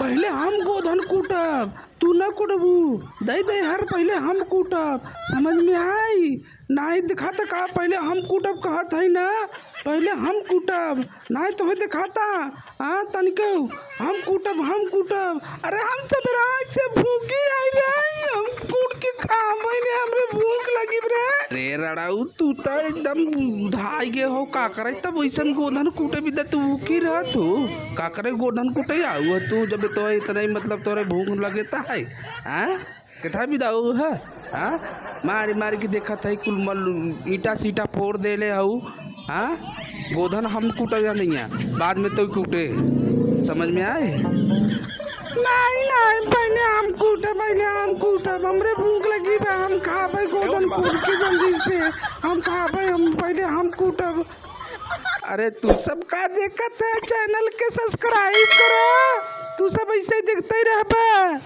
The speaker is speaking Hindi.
पहले हम गोधन कूटब, तू न कुटबू। दे दे हर पहले हम कूटब, समझ में आई? नहीं दिखाता का पहले हम कूटब कहत है ना, पहले हम कूटब नहीं तो है दिखाता। हाँ तनिको हम कूटब। अरे हम सब रात से भूखी आई रे, हम कूट के खावे ने, हमरे भूख लगी रे। अरे रड़ाऊ तू तो एकदम धाई गे हो, का करे तब वैसन गोधन कूटे भी तू की रह तू का करे गोधन कूटे आऊ तू, जब तो इतना ही मतलब तोरे भूख लगता है। हाँ कथा भी दाऊ है। हाँ मारी मारी के देखा था कुल मल ईटा सीटा फोड़ दे ले हऊ। हाँ गोधन हम कूटे नहीं है, बाद में तो कूटे, समझ में आए? नहीं पहले हम कूटब, हमरे भूख लगी बा, हम खाबे गोधन कूट के जल्दी से हम खाबे, हम पहले हम कूटब। अरे तू सब का देखत है, चैनल के सब्सक्राइब करो, तू सब ऐसे ही देखते ही रह।